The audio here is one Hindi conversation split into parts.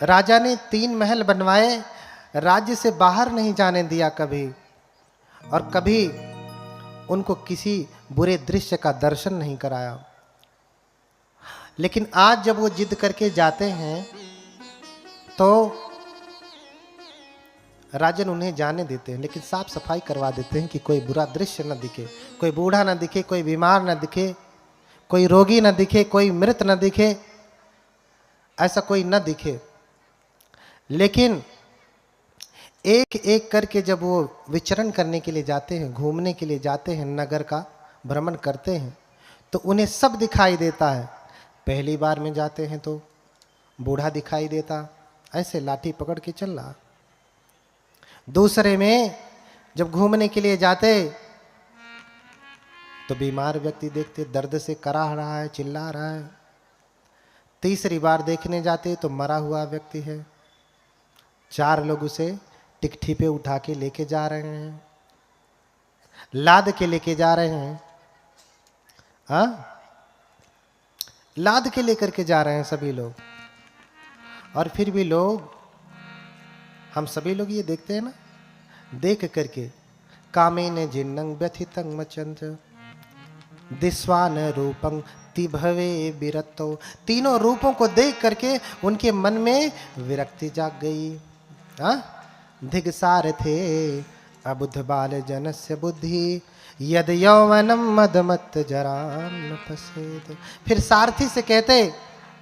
राजा ने 3 महल बनवाए, राज्य से बाहर नहीं जाने दिया कभी, और कभी उनको किसी बुरे दृश्य का दर्शन नहीं कराया। लेकिन आज जब वो जिद करके जाते हैं तो राजन उन्हें जाने देते हैं, लेकिन साफ सफाई करवा देते हैं कि कोई बुरा दृश्य न दिखे, कोई बूढ़ा न दिखे, कोई बीमार न दिखे, कोई रोगी न दिखे, कोई मृत न दिखे, ऐसा कोई न दिखे। लेकिन एक एक करके जब वो विचरण करने के लिए जाते हैं, घूमने के लिए जाते हैं, नगर का भ्रमण करते हैं, तो उन्हें सब दिखाई देता है। पहली बार में जाते हैं तो बूढ़ा दिखाई देता, ऐसे लाठी पकड़ के चल रहा। दूसरे में जब घूमने के लिए जाते तो बीमार व्यक्ति देखते, दर्द से कराह रहा है, चिल्ला रहा है। तीसरी बार देखने जाते तो मरा हुआ व्यक्ति है, 4 लोग उसे टिकठी पे उठा के लेके जा रहे हैं, लाद के लेके जा रहे हैं। हाँ, लाद के लेकर के जा रहे हैं सभी लोग। और फिर भी लोग, हम सभी लोग ये देखते हैं ना, देख करके कामेन जिन्नं व्यथितं मचंत दिस्वान रूपं तिभवे विरतो, तीनों रूपों को देख करके उनके मन में विरक्ति जाग गई। हाँ, धिगसार थे अबुध बाल जनस्य बुद्धि यद यौवनम मदमत जराम न पसेद। फिर सारथी से कहते,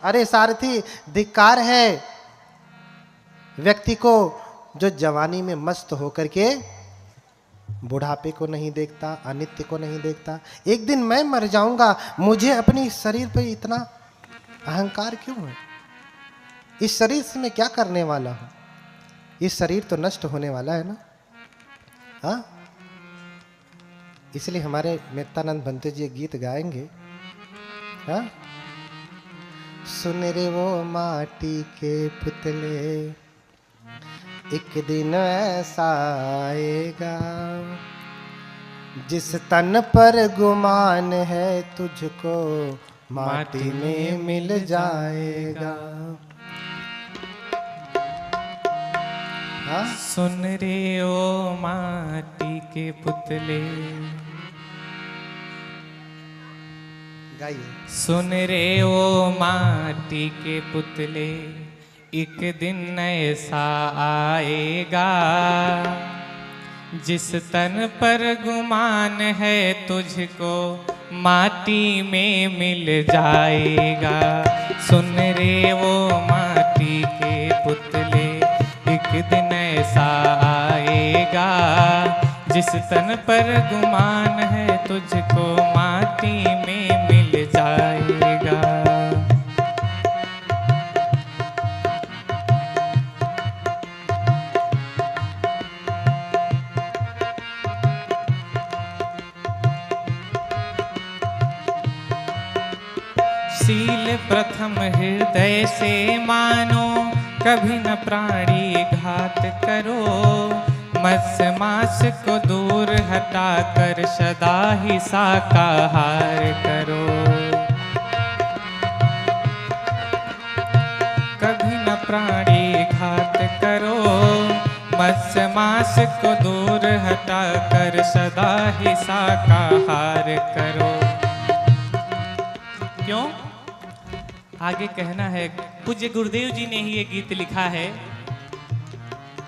अरे सारथी, धिक्कार है व्यक्ति को जो जवानी में मस्त होकर के बुढ़ापे को नहीं देखता, अनित्य को नहीं देखता। एक दिन मैं मर जाऊंगा, मुझे अपनी शरीर पर इतना अहंकार क्यों है? इस शरीर से मैं क्या करने वाला हूं? इस शरीर तो नष्ट होने वाला है ना। हाँ, इसलिए हमारे मेत्तानंद भंते जी गीत गाएंगे। हाँ, सुन रे वो माटी के पुतले, एक दिन ऐसा आएगा जिस तन पर गुमान है तुझको माटी में मिल जाएगा। हाँ? सुन रे ओ माटी के पुतले, गाइए। सुन रे ओ माटी के पुतले, एक दिन ऐसा आएगा जिस तन पर गुमान है तुझको माटी में मिल जाएगा। सुन रे वो माटी के पुतले, एक दिन ऐसा आएगा जिस तन पर गुमान है तुझको माटी में मिल जाएगा। शील प्रथम हृदय से मानो, कभी न प्राणी घात करो। मत्स्य मांस को दूर हटा कर सदा ही शाकाहार करो। कभी न प्राणी घात करो, मत्स्य मांस को दूर हटा कर सदा ही शाकाहार करो। क्यों? आगे कहना है, पूज्य गुरुदेव जी ने ही ये गीत लिखा है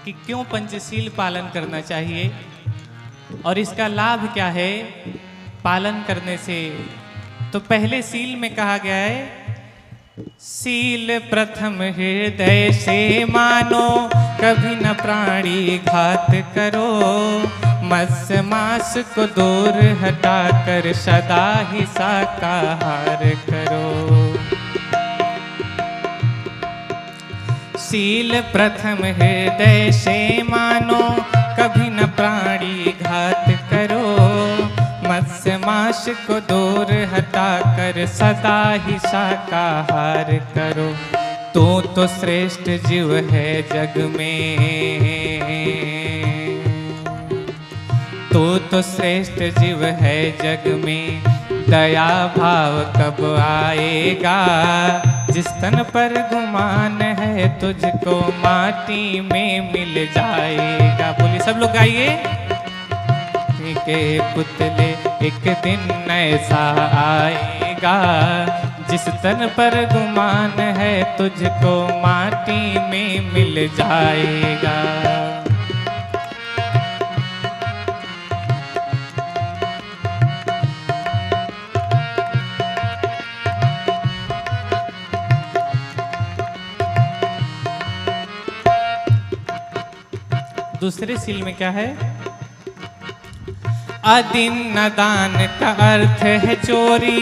कि क्यों पंचशील पालन करना चाहिए और इसका लाभ क्या है पालन करने से। तो पहले सील में कहा गया है, सील प्रथम हृदय से मानो, कभी न प्राणी घात करो। मत्स्य मांस को दूर हटा कर सदा ही शाकाहार करो। शील प्रथम हृदय से मानो, कभी न प्राणी घात करो। मत्स्य मांस को दूर हटा कर सदा ही शाकाहार करो। तू तो श्रेष्ठ जीव है जग में, तू तो श्रेष्ठ जीव है जग में। दया भाव कब आएगा जिस तन पर गुमान है है तुझको माटी में मिल जाएगा। बोलिए सब लोग गाइए। के पुतले एक दिन ऐसा आएगा जिस तन पर गुमान है तुझको माटी में मिल जाएगा। दूसरे सील में क्या है? अदीन दान का अर्थ है चोरी,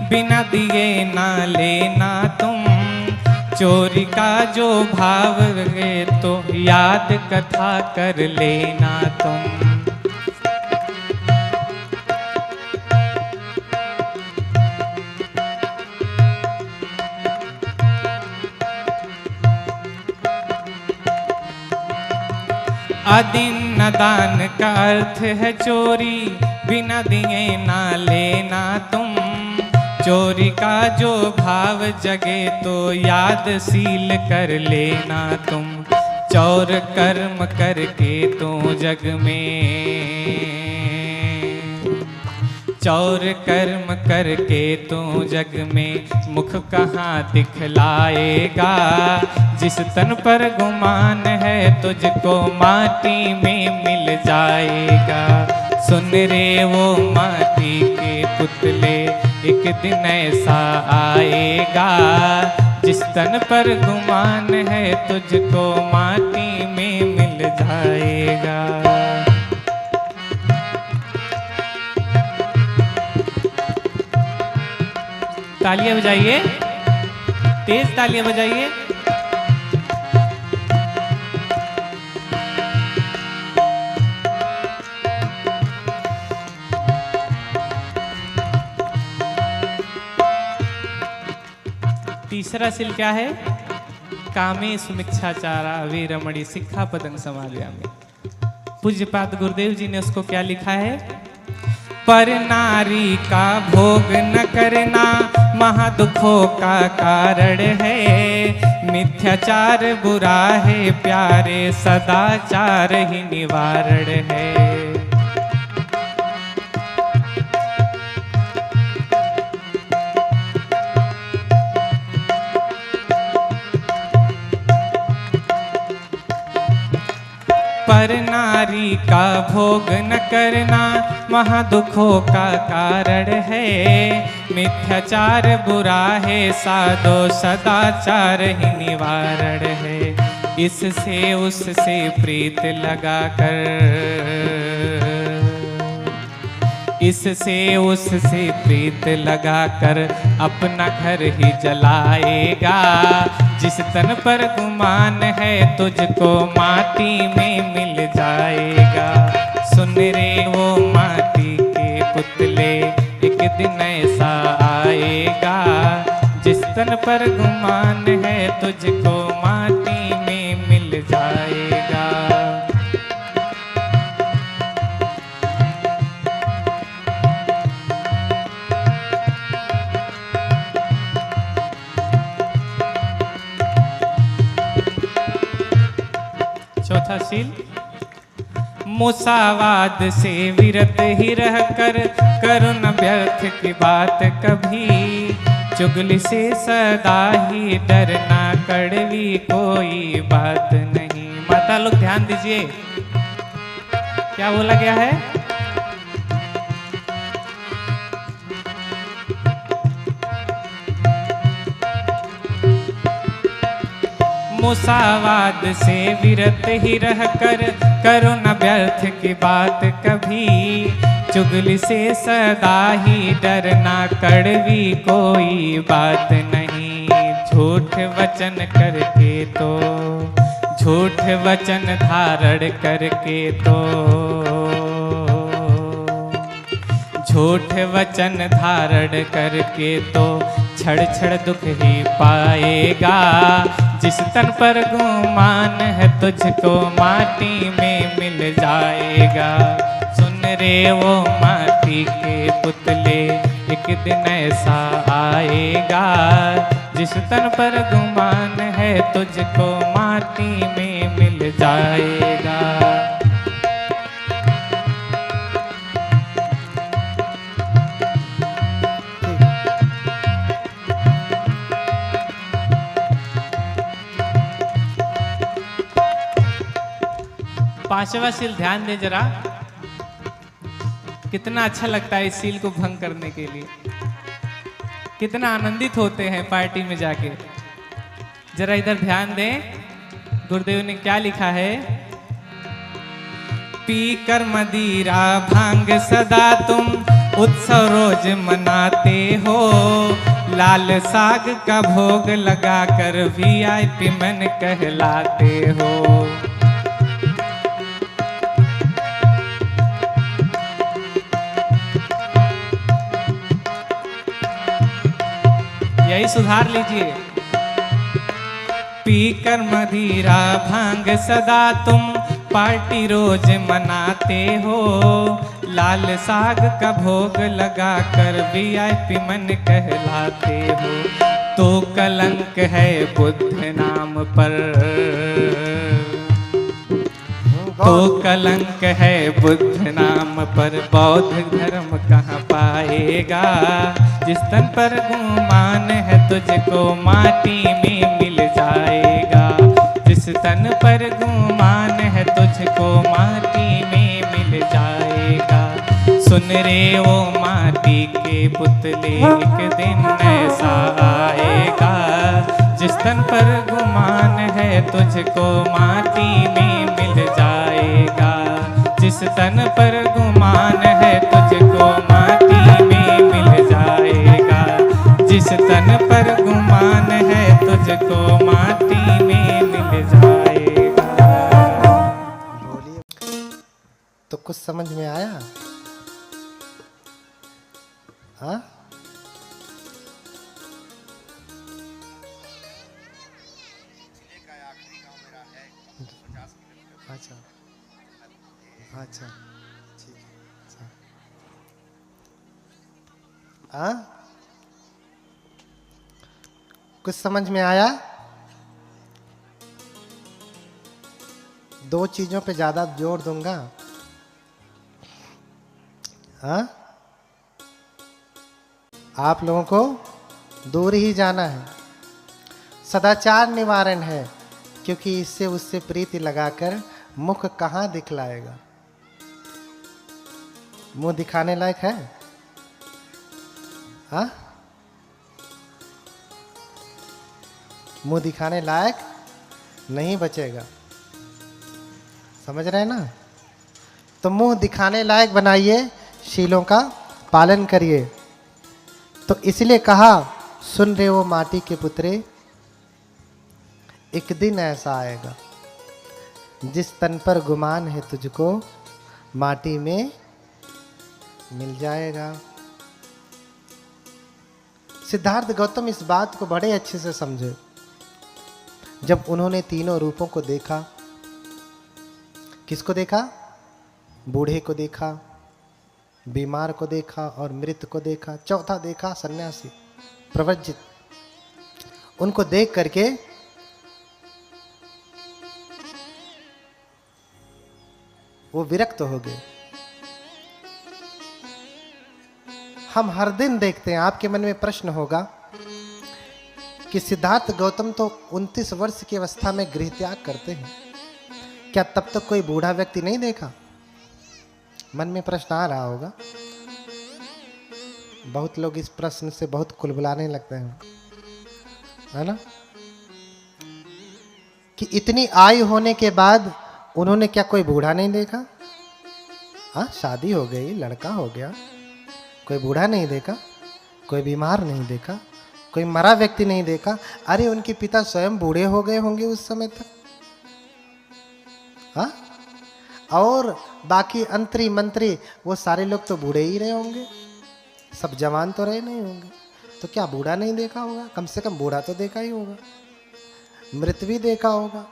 बिना दिए ना लेना तुम। चोरी का जो भाव है तो याद कथा कर लेना तुम। अदीन दान का अर्थ है चोरी, बिना दिए ना लेना तुम। चोरी का जो भाव जगे तो याद सील कर लेना तुम। चौर कर्म करके तो जग में, चौर कर्म करके तो जग में मुख कहाँ दिखलाएगा। जिस तन पर गुमान है तुझको माटी में मिल जाएगा। सुन रे वो माटी के पुतले एक दिन ऐसा आएगा जिस तन पर गुमान है तुझको माटी में मिल जाएगा। तालियां बजाइए, तेज तालियां बजाइए। तीसरा सील क्या है? कामे सुमिच्छाचारा वीरमणि सिक्खापदं समादयामि। पूज्यपाद गुरुदेव जी ने उसको क्या लिखा है? पर नारी का भोग न करना महादुखों का कारण है। मिथ्याचार बुरा है प्यारे, सदाचार ही निवारण है। पर नारी का भोग न करना महादुखों का कारण है। मिथ्याचार बुरा है साधो, सदाचार ही निवारण है। इससे उससे प्रीत लगा कर, इससे उससे प्रीत लगा कर अपना घर ही जलाएगा। जिस तन पर गुमान है तुझको माटी में मिल जाएगा। सुन रे वो माटी के पुतले एक दिन ऐसा आएगा जिस तन पर गुमान है तुझको माटी में मिल जाएगा। चौथा सील, मुसावाद से विरत ही रहकर करो न व्यर्थ की बात कभी। चुगली से सदा ही डरना, कड़वी कोई बात नहीं। माता लोग ध्यान दीजिए, क्या बोला गया है? मुसावाद से विरत ही रहकर करो न व्यर्थ की बात कभी। चुगली से सदा ही डरना, कड़वी कोई बात नहीं। झूठ वचन करके तो, झूठ वचन धारण करके तो, झूठ वचन धारण करके तो छड़ छड़ दुख ही पाएगा। जिस तन पर गुमान है तुझको माटी में मिल जाएगा। सुन रे वो माटी के पुतले एक दिन ऐसा आएगा जिस तन पर गुमान है है तुझको माटी में मिल जाएगा। पांचवा सील ध्यान दे जरा, कितना अच्छा लगता है इस सील को भंग करने के लिए, कितना आनंदित होते हैं पार्टी में जाके। जरा इधर ध्यान दें, गुरुदेव ने क्या लिखा है। पी कर मदिरा भांग सदा तुम उत्सव रोज मनाते हो, लाल साग का भोग लगा कर VIP मन कहलाते हो। यही सुधार लीजिए। पीकर मदिरा भांग सदा तुम पार्टी रोज मनाते हो, लाल साग का भोग लगा कर VIP मन कहलाते हो। तो कलंक है बुद्ध नाम पर, तो कलंक है बुद्ध नाम पर, बौद्ध धर्म कहाँ पाएगा। जिस तन पर गुमान है तुझको माटी में मिल जाएगा। जिस तन पर गुमान है तुझको माटी में मिल जाएगा। सुन रे वो माटी के पुतले एक दिन ऐसा आएगा। जिस तन पर गुमान है तुझको माटी में मिल जाएगा। जिस तन पर गुमान है तुझको माटी में मिल जाएगा। जिस तन पर गुमान है तुझको माटी में मिल जाएगा। तो कुछ समझ में आया? हाँ, अच्छा अच्छा, ठीक है, अच्छा। हाँ, कुछ समझ में आया? दो चीजों पे ज्यादा जोर दूंगा। हाँ, आप लोगों को दूर ही जाना है। सदाचार निवारण है, क्योंकि इससे उससे प्रीति लगाकर मुख कहाँ दिखलाएगा। मुंह दिखाने लायक है? हाँ, मुंह दिखाने लायक नहीं बचेगा। समझ रहे हैं ना? तो मुंह दिखाने लायक बनाइए, शीलों का पालन करिए। तो इसलिए कहा, सुन रहे वो माटी के पुत्रे, एक दिन ऐसा आएगा जिस तन पर गुमान है तुझको माटी में मिल जाएगा। सिद्धार्थ गौतम इस बात को बड़े अच्छे से समझे। जब उन्होंने तीनों रूपों को देखा, किसको देखा? बूढ़े को देखा, बीमार को देखा और मृत को देखा, चौथा देखा सन्यासी प्रवज्जित। उनको देख करके वो विरक्त हो गए। हम हर दिन देखते हैं, आपके मन में प्रश्न होगा कि सिद्धार्थ गौतम तो 29 वर्ष की अवस्था में गृह त्याग करते हैं, क्या तब तक कोई बूढ़ा व्यक्ति नहीं देखा? मन में प्रश्न आ रहा होगा। बहुत लोग इस प्रश्न से बहुत कुलबुलाने लगते हैं, है ना, कि इतनी आयु होने के बाद उन्होंने क्या कोई बूढ़ा नहीं देखा? हाँ, शादी हो गई, लड़का हो गया, कोई बूढ़ा नहीं देखा, कोई बीमार नहीं देखा, कोई मरा व्यक्ति नहीं देखा। अरे उनके पिता स्वयं बूढ़े हो गए होंगे उस समय तक। हाँ, और बाकी अंतरी मंत्री वो सारे लोग तो बूढ़े ही रहे होंगे, सब जवान तो रहे नहीं होंगे। तो क्या बूढ़ा नहीं देखा होगा? कम से कम बूढ़ा तो देखा ही होगा, मृत भी देखा होगा,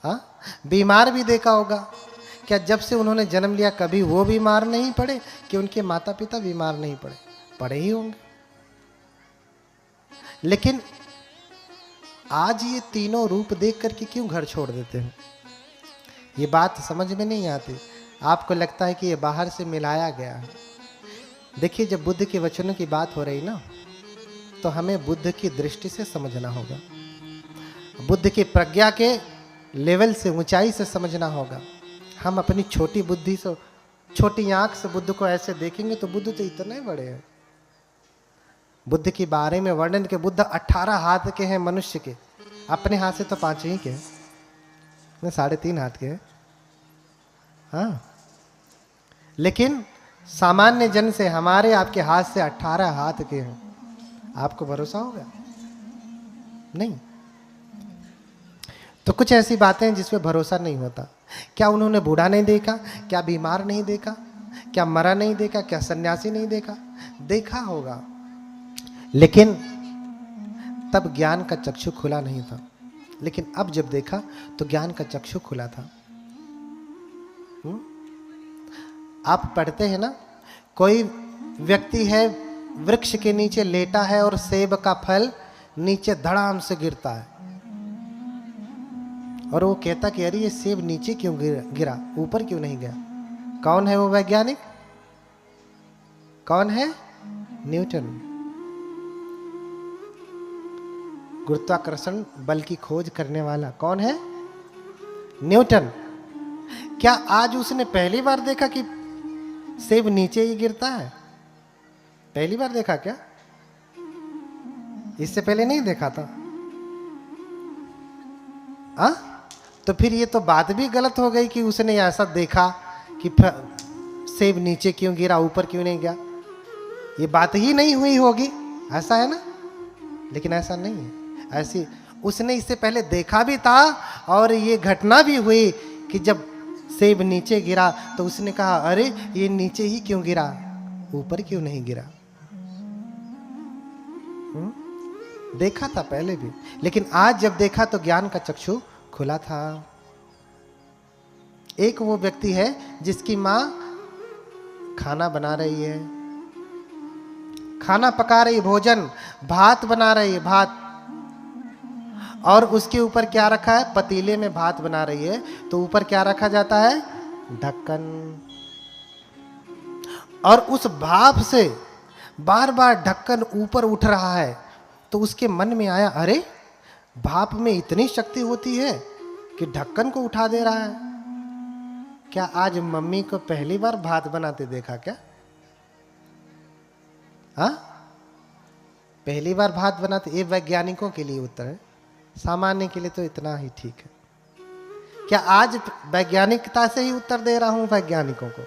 हाँ, बीमार भी देखा होगा। क्या जब से उन्होंने जन्म लिया कभी वो बीमार नहीं पड़े कि उनके माता पिता बीमार नहीं पड़े? पड़े ही होंगे। लेकिन आज ये तीनों रूप देख करके क्यों घर छोड़ देते हैं? ये बात समझ में नहीं आती। आपको लगता है कि ये बाहर से मिलाया गया है। देखिए, जब बुद्ध के वचनों की बात हो रही ना, तो हमें बुद्ध की दृष्टि से समझना होगा, बुद्ध की प्रज्ञा के लेवल से, ऊंचाई से समझना होगा। हम अपनी छोटी बुद्धि से, छोटी आंख से बुद्ध को ऐसे देखेंगे तो बुद्ध तो इतने बड़े हैं। बुद्ध के बारे में वर्णन के बुद्ध 18 हाथ के हैं मनुष्य के, अपने हाथ से तो 5 ही के हैं, 3.5 हाथ के हैं। हाँ, लेकिन सामान्य जन से, हमारे आपके हाथ से 18 हाथ के हैं। आपको भरोसा होगा? नहीं। तो कुछ ऐसी बातें हैं जिसमें भरोसा नहीं होता। क्या उन्होंने बूढ़ा नहीं देखा? क्या बीमार नहीं देखा? क्या मरा नहीं देखा? क्या सन्यासी नहीं देखा? देखा होगा, लेकिन तब ज्ञान का चक्षु खुला नहीं था। लेकिन अब जब देखा तो ज्ञान का चक्षु खुला था। आप पढ़ते हैं ना, कोई व्यक्ति है वृक्ष के नीचे लेटा है और सेब का फल नीचे धड़ाम से गिरता है, और वो कहता कि अरे ये सेब नीचे क्यों गिरा, ऊपर क्यों नहीं गया? कौन है वो वैज्ञानिक? कौन है? न्यूटन। गुरुत्वाकर्षण बल की खोज करने वाला कौन है? न्यूटन। क्या आज उसने पहली बार देखा कि सेब नीचे ही गिरता है? पहली बार देखा क्या? इससे पहले नहीं देखा था? तो फिर ये तो बात भी गलत हो गई कि उसने ऐसा देखा कि सेब नीचे क्यों गिरा, ऊपर क्यों नहीं गया। ये बात ही नहीं हुई होगी, ऐसा है ना? लेकिन ऐसा नहीं है। ऐसी उसने इससे पहले देखा भी था, और ये घटना भी हुई कि जब सेब नीचे गिरा तो उसने कहा अरे ये नीचे ही क्यों गिरा, ऊपर क्यों नहीं गिरा। देखा था पहले भी, लेकिन आज जब देखा तो ज्ञान का चक्षु खुला था। एक वो व्यक्ति है जिसकी माँ खाना बना रही है, खाना पका रही, भोजन, भात बना रही है, भात, और उसके ऊपर क्या रखा है? पतीले में भात बना रही है तो ऊपर क्या रखा जाता है? ढक्कन। और उस भाप से बार बार ढक्कन ऊपर उठ रहा है, तो उसके मन में आया अरे भाप में इतनी शक्ति होती है कि ढक्कन को उठा दे रहा है। क्या आज मम्मी को पहली बार भात बनाते देखा क्या? हाँ, पहली बार भात बनाते। ये वैज्ञानिकों के लिए उत्तर है, सामान्य के लिए तो इतना ही ठीक है। क्या आज वैज्ञानिकता से ही उत्तर दे रहा हूं वैज्ञानिकों को?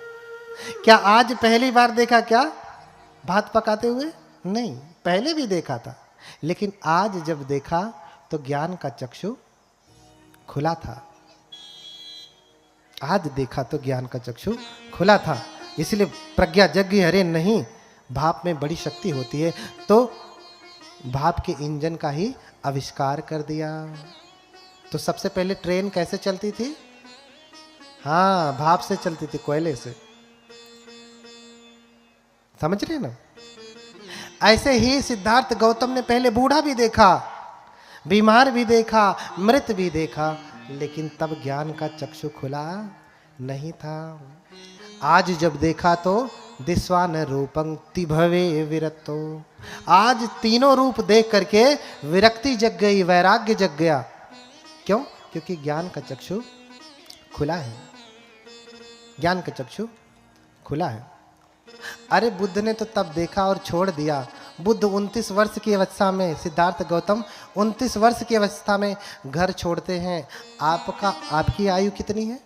क्या आज पहली बार देखा क्या भात पकाते हुए? नहीं, पहले भी देखा था, लेकिन आज जब देखा तो ज्ञान का चक्षु खुला था। आज देखा तो ज्ञान का चक्षु खुला था, इसलिए प्रज्ञा जग गई, अरे नहीं भाप में बड़ी शक्ति होती है, तो भाप के इंजन का ही आविष्कार कर दिया। तो सबसे पहले ट्रेन कैसे चलती थी? हाँ, भाप से चलती थी, कोयले से। समझ रहे ना? ऐसे ही सिद्धार्थ गौतम ने पहले बूढ़ा भी देखा, बीमार भी देखा, मृत भी देखा, लेकिन तब ज्ञान का चक्षु खुला नहीं था। आज जब देखा तो दिस्वा न रूपं तिभवे विरक्तो। आज तीनों रूप देख करके विरक्ति जग गई, वैराग्य जग गया। क्यों? क्योंकि ज्ञान का चक्षु खुला है। ज्ञान का चक्षु खुला है। अरे बुद्ध ने तो तब देखा और छोड़ दिया। बुद्ध 29 वर्ष की अवस्था में, सिद्धार्थ गौतम 29 वर्ष की अवस्था में घर छोड़ते हैं। आपकी आयु कितनी है?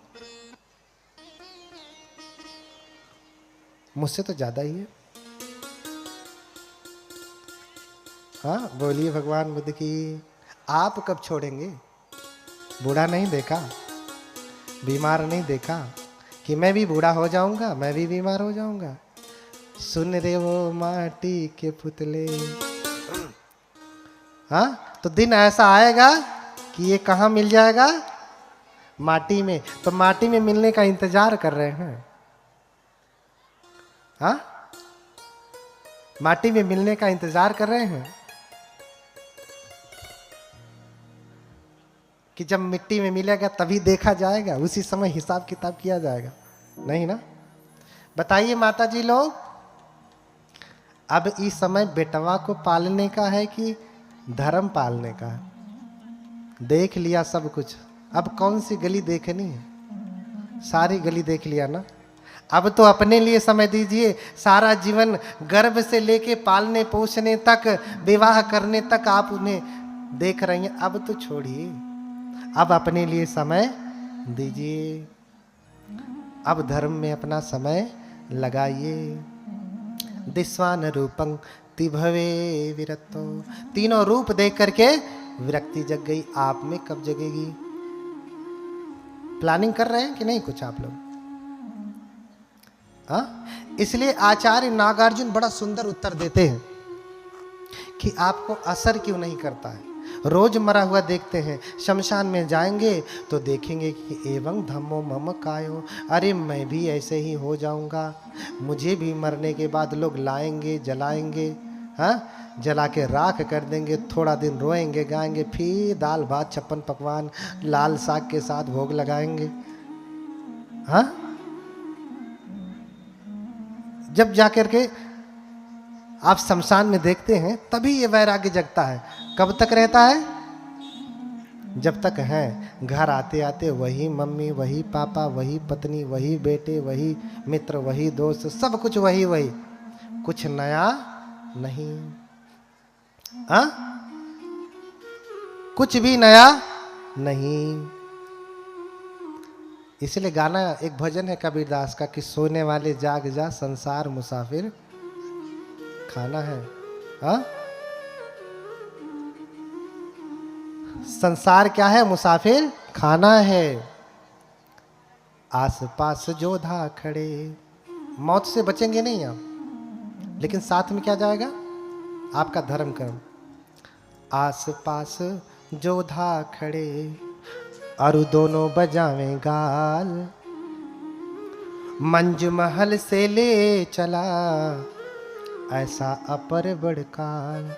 मुझसे तो ज्यादा ही है। हाँ, बोलिए भगवान बुद्ध की। आप कब छोड़ेंगे? बूढ़ा नहीं देखा, बीमार नहीं देखा कि मैं भी बूढ़ा हो जाऊंगा, मैं भी बीमार हो जाऊंगा। सुन रे वो माटी के पुतले। हाँ, तो दिन ऐसा आएगा कि ये कहाँ मिल जाएगा? माटी में। तो माटी में मिलने का इंतजार कर रहे हैं। हाँ, माटी में मिलने का इंतजार कर रहे हैं। कि जब मिट्टी में मिलेगा तभी देखा जाएगा, उसी समय हिसाब किताब किया जाएगा? नहीं ना। बताइए माता जी लोग, अब इस समय बेटवा को पालने का है कि धर्म पालने का है? देख लिया सब कुछ, अब कौन सी गली देखनी है? सारी गली देख लिया ना। अब तो अपने लिए समय दीजिए। सारा जीवन गर्भ से लेके पालने पोषने तक, विवाह करने तक आप उन्हें देख रही हैं, अब तो छोड़िए, अब अपने लिए समय दीजिए। अब धर्म में अपना समय लगाइए। दिस्वान रूपं तिभवे विरक्तो, तीनों रूप देख करके विरक्ति जग गई। आप में कब जगेगी? प्लानिंग कर रहे हैं कि नहीं कुछ आप लोग? इसलिए आचार्य नागार्जुन बड़ा सुंदर उत्तर देते हैं कि आपको असर क्यों नहीं करता है। रोज मरा हुआ देखते हैं, शमशान में जाएंगे तो देखेंगे कि एवं धम्मो मम कायो, अरे मैं भी ऐसे ही हो जाऊंगा, मुझे भी मरने के बाद लोग लाएंगे, जलाएंगे, जला के राख कर देंगे, थोड़ा दिन रोएंगे गाएंगे, फिर दाल भात छप्पन पकवान लाल साग के साथ भोग लगाएंगे। जब जाकर के आप शमशान में देखते हैं तभी ये वैराग्य जगता है। कब तक रहता है? जब तक है। घर आते आते वही मम्मी, वही पापा, वही पत्नी, वही बेटे, वही मित्र, वही दोस्त, सब कुछ वही वही, कुछ नया नहीं। कुछ भी नया नहीं। इसलिए गाना, एक भजन है कबीरदास का कि सोने वाले जाग जा, संसार मुसाफिर खाना है। संसार क्या है? मुसाफिर खाना है। आसपास जोधा खड़े, मौत से बचेंगे नहीं आप, लेकिन साथ में क्या जाएगा? आपका धर्म कर्म। आसपास जोधा खड़े और दोनों बजावें गाल, मंज महल से ले चला ऐसा अपर बड़ काल।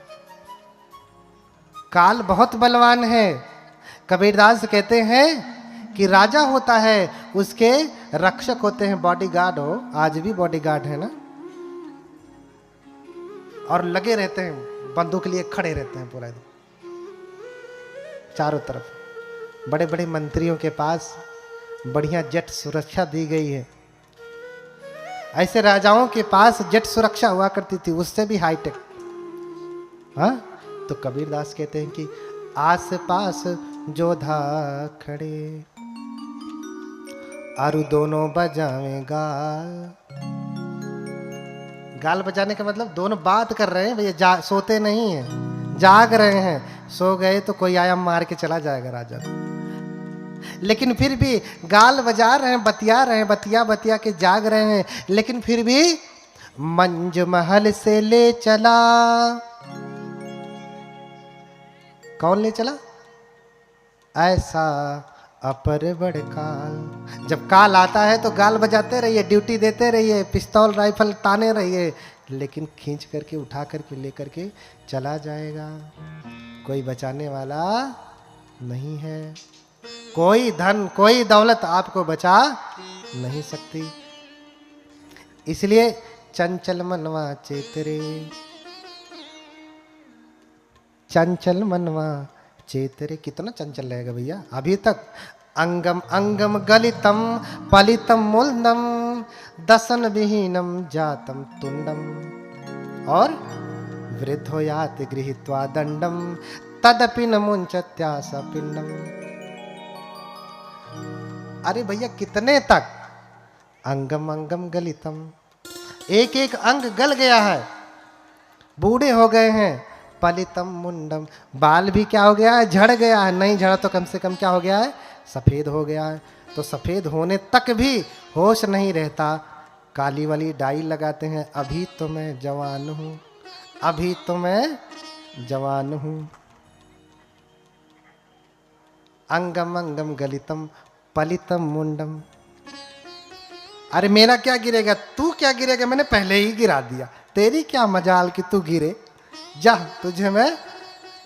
काल बहुत बलवान है। कबीरदास कहते हैं कि राजा होता है, उसके रक्षक होते हैं बॉडीगार्ड। हो, आज भी बॉडीगार्ड है ना, और लगे रहते हैं, बंदूक लिए खड़े रहते हैं पूरा दिन चारों तरफ। बड़े बड़े मंत्रियों के पास बढ़िया जेट सुरक्षा दी गई है। ऐसे राजाओं के पास जेट सुरक्षा हुआ करती थी, उससे भी हाईटेक। तो कबीरदास कहते हैं कि आस पास जोधा खड़े और दोनों बजावें गाल। गाल बजाने का मतलब दोनों बात कर रहे हैं भैया, सोते नहीं हैं, जाग रहे हैं। सो गए तो कोई आया मार के चला जाएगा राजा को, लेकिन फिर भी गाल बजा रहे हैं, बतिया रहे हैं, बतिया बतिया के जाग रहे हैं, लेकिन फिर भी मंज महल से ले चला। कौन ले चला? ऐसा अपर बड़ काल। जब काल आता है तो गाल बजाते रहिए, ड्यूटी देते रहिए, पिस्तौल राइफल ताने रहिए, लेकिन खींच करके उठा करके लेकर के चला जाएगा। कोई बचाने वाला नहीं है। कोई धन, कोई दौलत आपको बचा नहीं सकती। इसलिए चंचल मनवा चेतरे, चंचल मनवा चेतरे। कितना चंचल रहेगा भैया अभी तक। अंगम अंगम गलितम पलितम मूलनम दसन विहीनम जातम तुंडम और वृद्धो याति गृहीत्वा दंडम तदपि न मुंचत्यास पिंडम। अरे भैया कितने तक? अंगम अंगम गलितम, एक एक अंग गल गया है, बूढ़े हो गए हैं। पलितम मुंडम, बाल भी क्या हो गया है? झड़ गया है। नहीं झड़ा तो कम से कम क्या हो गया है? सफेद हो गया है। तो सफेद होने तक भी होश नहीं रहता, काली वाली डाई लगाते हैं, अभी तो मैं जवान हूं, अभी तो मैं जवान हूं। अंगम अंगम गलितम पलितम मुंडम। अरे मेरा क्या गिरेगा? तू क्या गिरेगा? मैंने पहले ही गिरा दिया। तेरी क्या मजाल कि तू गिरे, जा तुझे मैं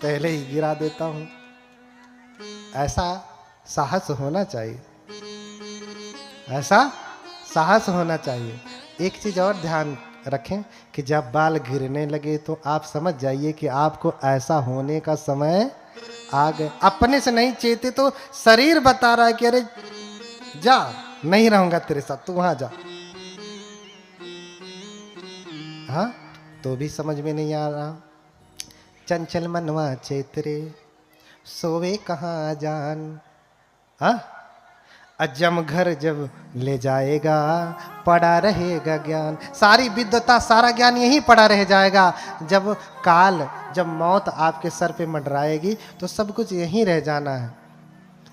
पहले ही गिरा देता हूं। ऐसा साहस होना चाहिए, ऐसा साहस होना चाहिए। एक चीज और ध्यान रखें कि जब बाल गिरने लगे तो आप समझ जाइए कि आपको ऐसा होने का समय आ गया। अपने से नहीं चेते तो शरीर बता रहा है कि अरे जा, नहीं रहूंगा तेरे साथ, तू वहां जा। हाँ, तो भी समझ में नहीं आ रहा। चंचल मनवा चेतरे सोवे कहाँ जान। हाँ, अजम घर जब ले जाएगा पड़ा रहेगा ज्ञान। सारी विद्वता सारा ज्ञान यहीं पड़ा रह जाएगा। जब काल, जब मौत आपके सर पे मंडराएगी तो सब कुछ यहीं रह जाना है।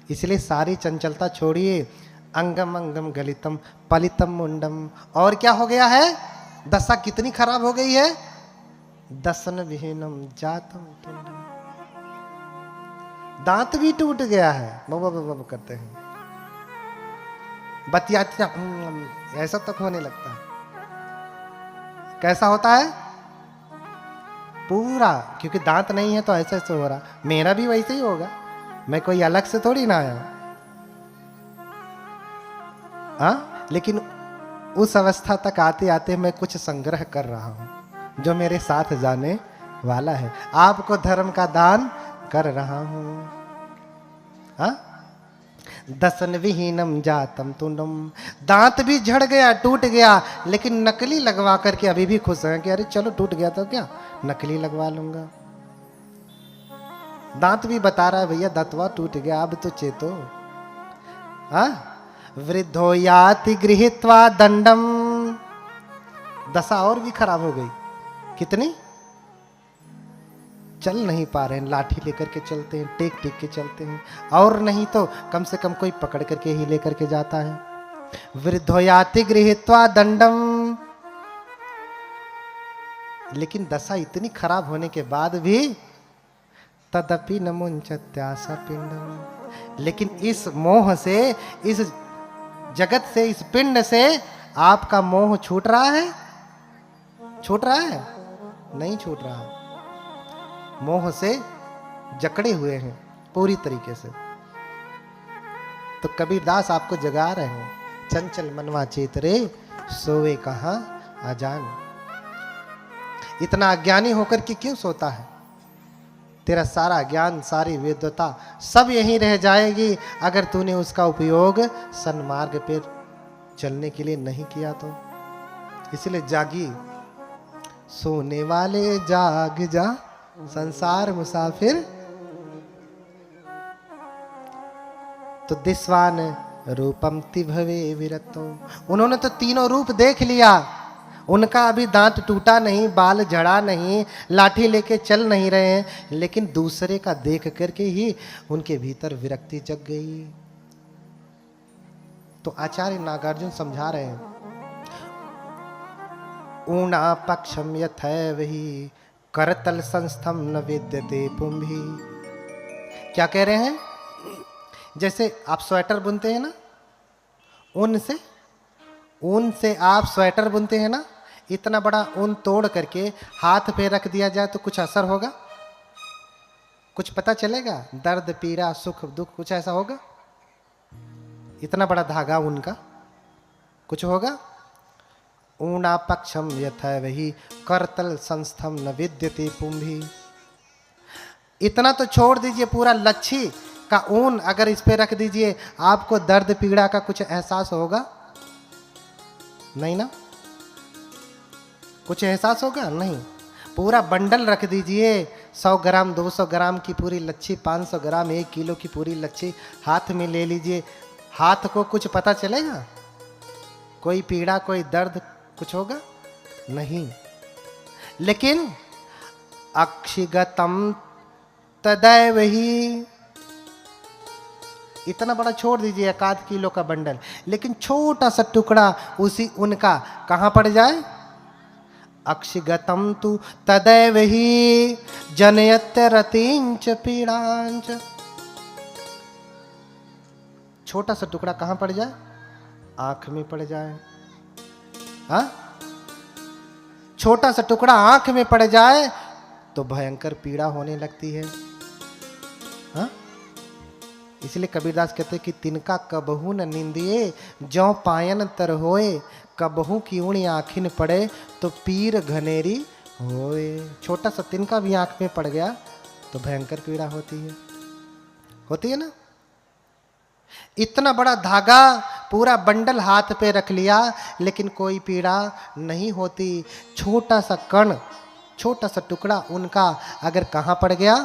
इसलिए सारी चंचलता छोड़िए। अंगम अंगम गलितम पलितम मुंडम। और क्या हो गया है? दशा कितनी खराब हो गई है? दसन विहीनम जातम तुंडम। दांत भी टूट गया है। बब करते हैं, बतियाते ऐसा तक होने लगता है। कैसा होता है? पूरा, क्योंकि दांत नहीं है तो ऐसा ऐसे हो रहा। मेरा भी वैसे ही होगा, मैं कोई अलग से थोड़ी ना आया। हाँ, लेकिन उस अवस्था तक आते आते मैं कुछ संग्रह कर रहा हूं जो मेरे साथ जाने वाला है। आपको धर्म का दान कर रहा हूं। हाँ, दसन विहीनम जातम तुंडम। दांत भी झड़ गया, टूट गया, लेकिन नकली लगवा करके अभी भी खुश हैं कि अरे चलो टूट गया तो क्या, नकली लगवा लूंगा। दांत भी बता रहा है भैया दांतवा टूट गया, अब तो चेतो। हाँ, वृद्धो याति गृहीत्वा दंडम। दशा और भी खराब हो गई। कितनी? चल नहीं पा रहे हैं, लाठी लेकर के चलते हैं, टेक टेक के चलते हैं, और नहीं तो कम से कम कोई पकड़ करके ही लेकर के जाता है। वृद्धो याति गृहीत्वा दंडम। लेकिन दशा इतनी खराब होने के बाद भी तदपि न मुंचत्यासा पिंडम। लेकिन इस मोह से, इस जगत से, इस पिंड से आपका मोह छूट रहा है? छूट रहा है? नहीं छूट रहा। मोह से जकड़े हुए हैं पूरी तरीके से। तो कबीरदास आपको जगा रहे हैं, चंचल मनवा चेतरे सोवे कहाँ अजान। इतना अज्ञानी होकर के क्यों सोता है? तेरा सारा ज्ञान, सारी वेद्यता सब यहीं रह जाएगी अगर तूने उसका उपयोग सन्मार्ग पे चलने के लिए नहीं किया तो। इसलिए जागी, सोने वाले जाग जा, संसार मुसाफिर। तो दिस्वान रूपम तिभवे विरतो। उन्होंने तो तीनों रूप देख लिया। उनका अभी दांत टूटा नहीं, बाल झड़ा नहीं, लाठी लेके चल नहीं रहे हैं, लेकिन दूसरे का देख करके ही उनके भीतर विरक्ति जग गई। तो आचार्य नागार्जुन समझा रहे हैं, ऊणा पक्षम यथैव ही करतल संस्थम न विद्यते पुंभी। क्या कह रहे हैं? जैसे आप स्वेटर बुनते हैं ना, ऊन से आप स्वेटर बुनते हैं ना, इतना बड़ा ऊन तोड़ करके हाथ पे रख दिया जाए तो कुछ असर होगा? कुछ पता चलेगा? दर्द, पीड़ा, सुख, दुख कुछ ऐसा होगा? इतना बड़ा धागा ऊन का, कुछ होगा? ऊणा पक्षम यथैव ही करतल संस्थम न विद्यते पुंभी। इतना तो छोड़ दीजिए, पूरा लच्छी का ऊन अगर इस पे रख दीजिए, आपको दर्द पीड़ा का कुछ एहसास होगा? नहीं ना? कुछ एहसास होगा? नहीं। पूरा बंडल रख दीजिए, 100 ग्राम 200 ग्राम की पूरी लच्छी, 500 ग्राम 1 किलो की पूरी लच्छी हाथ में ले लीजिए, हाथ को कुछ पता चलेगा? कोई पीड़ा, कोई दर्द कुछ होगा? नहीं। लेकिन अक्षिगतम तदैव ही, इतना बड़ा छोड़ दीजिए 1 किलो का बंडल, लेकिन छोटा सा टुकड़ा उसी उनका कहां पड़ जाए? अक्षिगतम तु तदैव ही जनयत्य रतिंच पीड़ांच। छोटा सा टुकड़ा कहां पड़ जाए? आंख में पड़ जाए। हाँ, छोटा सा टुकड़ा आंख में पड़ जाए तो भयंकर पीड़ा होने लगती है। हाँ, इसलिए कबीरदास कहते हैं कि तिनका कबहू न निंदिए, जौ पायन तर होए, कबहू की ऊणी आँखिन पड़े, तो पीर घनेरी होए। छोटा सा तिनका भी आंख में पड़ गया तो भयंकर पीड़ा होती है ना। इतना बड़ा धागा पूरा बंडल हाथ पे रख लिया लेकिन कोई पीड़ा नहीं होती। छोटा सा कण, छोटा सा टुकड़ा उनका अगर कहाँ पड़ गया,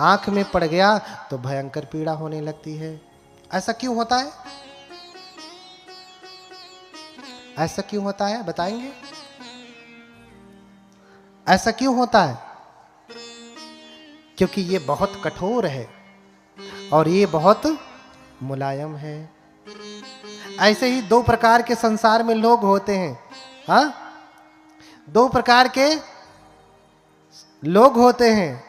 आंख में पड़ गया तो भयंकर पीड़ा होने लगती है। ऐसा क्यों होता है? ऐसा क्यों होता है बताएंगे? ऐसा क्यों होता है? क्योंकि ये बहुत कठोर है और ये बहुत मुलायम है। ऐसे ही दो प्रकार के संसार में लोग होते हैं। हाँ, दो प्रकार के लोग होते हैं।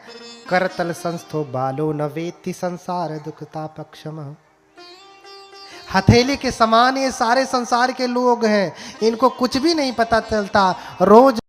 करतल संस्थो बालो न वेत्ति संसार दुखता पक्षम। हथेली के समान ये सारे संसार के लोग हैं, इनको कुछ भी नहीं पता चलता। रोज